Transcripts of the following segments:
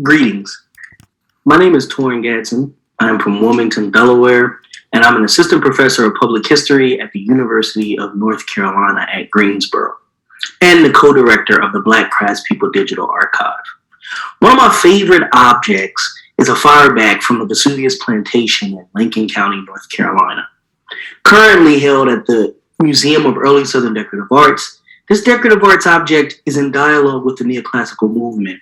Greetings. My name is Torren Gatson. I am from Wilmington, Delaware, and I'm an assistant professor of public history at the University of North Carolina at Greensboro, and the co-director of the Black Craftspeople Digital Archive. One of my favorite objects is a fireback from the Vesuvius Plantation in Lincoln County, North Carolina. Currently held at the Museum of Early Southern Decorative Arts, this decorative arts object is in dialogue with the neoclassical movement,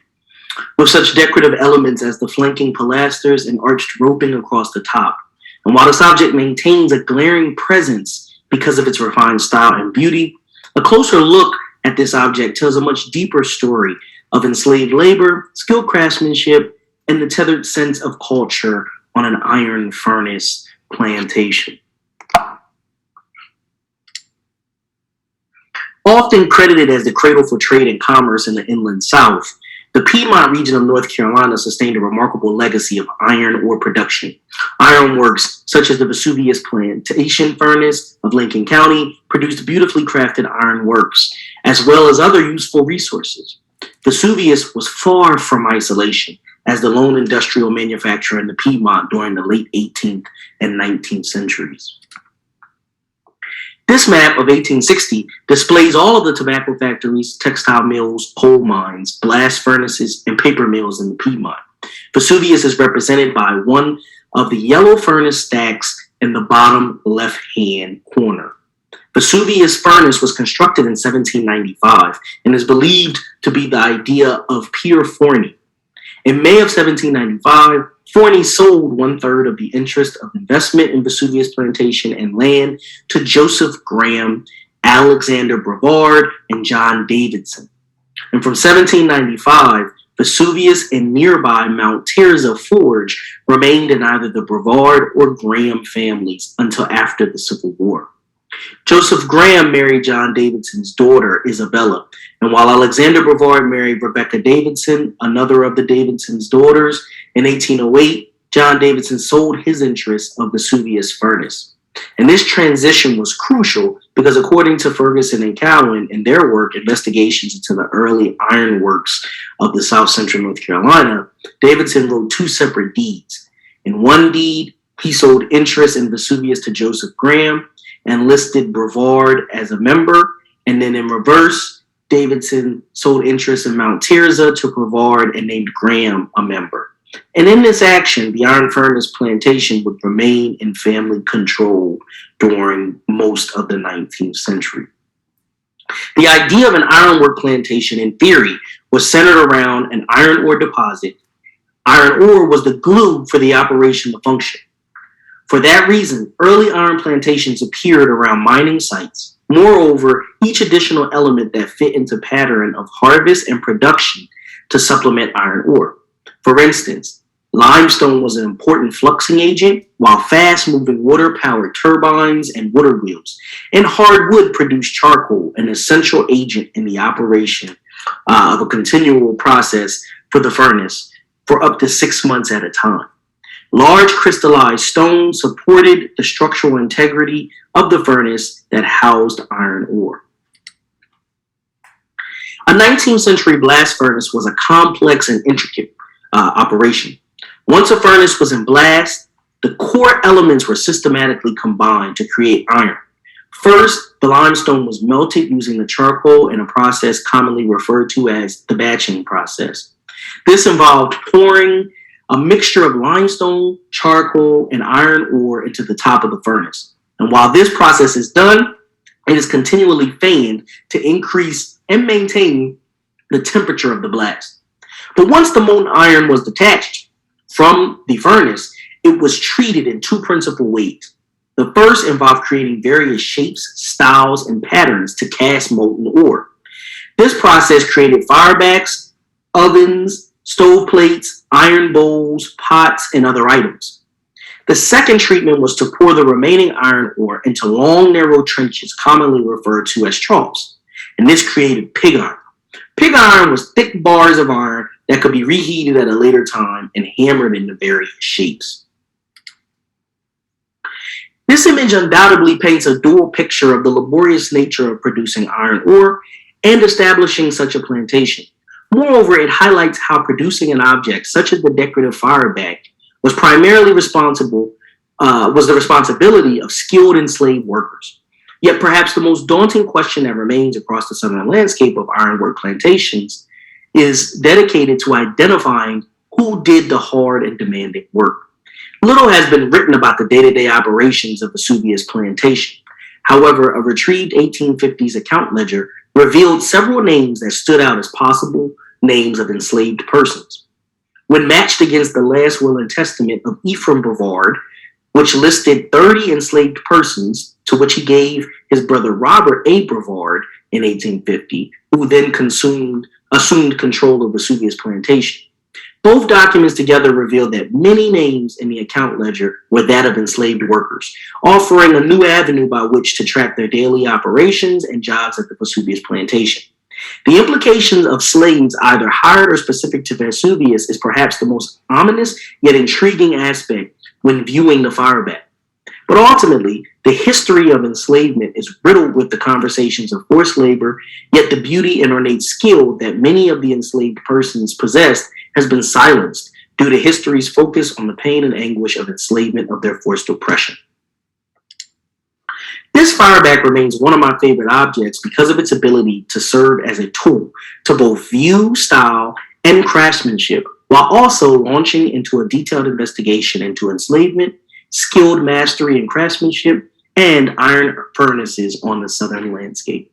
with such decorative elements as the flanking pilasters and arched roping across the top. And while this object maintains a glaring presence because of its refined style and beauty, a closer look at this object tells a much deeper story of enslaved labor, skilled craftsmanship, and the tethered sense of culture on an iron furnace plantation. Often credited as the cradle for trade and commerce in the inland South, the Piedmont region of North Carolina sustained a remarkable legacy of iron ore production. Ironworks such as the Vesuvius Plantation Furnace of Lincoln County produced beautifully crafted ironworks, as well as other useful resources. Vesuvius was far from isolation as the lone industrial manufacturer in the Piedmont during the late 18th and 19th centuries. This map of 1860 displays all of the tobacco factories, textile mills, coal mines, blast furnaces, and paper mills in the Piedmont. Vesuvius is represented by one of the yellow furnace stacks in the bottom left-hand corner. Vesuvius furnace was constructed in 1795 and is believed to be the idea of Pierre Forney. In May of 1795, Forney sold 1/3 of the interest of investment in Vesuvius Plantation and land to Joseph Graham, Alexander Brevard, and John Davidson. And from 1795, Vesuvius and nearby Mount Tirzah Forge remained in either the Brevard or Graham families until after the Civil War. Joseph Graham married John Davidson's daughter, Isabella, and while Alexander Brevard married Rebecca Davidson, another of the Davidson's daughters, in 1808, John Davidson sold his interest of Vesuvius Furnace. And this transition was crucial because according to Ferguson and Cowan in their work, Investigations into the Early Ironworks of the South Central North Carolina, Davidson wrote two separate deeds. In one deed, he sold interest in Vesuvius to Joseph Graham and listed Brevard as a member, and then in reverse, Davidson sold interest in Mount Tirzah to Brevard and named Graham a member. And in this action, the iron furnace plantation would remain in family control during most of the 19th century. The idea of an ironwork plantation, in theory, was centered around an iron ore deposit. Iron ore was the glue for the operation to function. For that reason, early iron plantations appeared around mining sites. Moreover, each additional element that fit into pattern of harvest and production to supplement iron ore. For instance, limestone was an important fluxing agent, while fast-moving water-powered turbines and water wheels. And hardwood produced charcoal, an essential agent in the operation of a continual process for the furnace for up to 6 months at a time. Large crystallized stones supported the structural integrity of the furnace that housed iron ore. A 19th century blast furnace was a complex and intricate operation. Once a furnace was in blast, the core elements were systematically combined to create iron. First, the limestone was melted using the charcoal in a process commonly referred to as the batching process. This involved pouring a mixture of limestone, charcoal, and iron ore into the top of the furnace. And while this process is done, it is continually fanned to increase and maintain the temperature of the blast. But once the molten iron was detached from the furnace, it was treated in two principal ways. The first involved creating various shapes, styles, and patterns to cast molten ore. This process created firebacks, ovens, stove plates, iron bowls, pots, and other items. The second treatment was to pour the remaining iron ore into long, narrow trenches commonly referred to as troughs, and this created pig iron. Pig iron was thick bars of iron that could be reheated at a later time and hammered into various shapes. This image undoubtedly paints a dual picture of the laborious nature of producing iron ore and establishing such a plantation. Moreover, it highlights how producing an object such as the decorative fireback was primarily the responsibility of skilled enslaved workers. Yet perhaps the most daunting question that remains across the southern landscape of ironwork plantations is dedicated to identifying who did the hard and demanding work. Little has been written about the day-to-day operations of Vesuvius plantation. However, a retrieved 1850s account ledger revealed several names that stood out as possible names of enslaved persons. When matched against the last will and testament of Ephraim Brevard, which listed 30 enslaved persons, to which he gave his brother Robert A. Brevard in 1850, who then assumed control of Vesuvius plantation. Both documents together revealed that many names in the account ledger were that of enslaved workers, offering a new avenue by which to track their daily operations and jobs at the Vesuvius plantation. The implications of slaves either hired or specific to Vesuvius is perhaps the most ominous yet intriguing aspect when viewing the fireback. But ultimately, the history of enslavement is riddled with the conversations of forced labor, yet the beauty and ornate skill that many of the enslaved persons possessed has been silenced due to history's focus on the pain and anguish of enslavement of their forced oppression. This fireback remains one of my favorite objects because of its ability to serve as a tool to both view style and craftsmanship, while also launching into a detailed investigation into enslavement, skilled mastery and craftsmanship, and iron furnaces on the southern landscape.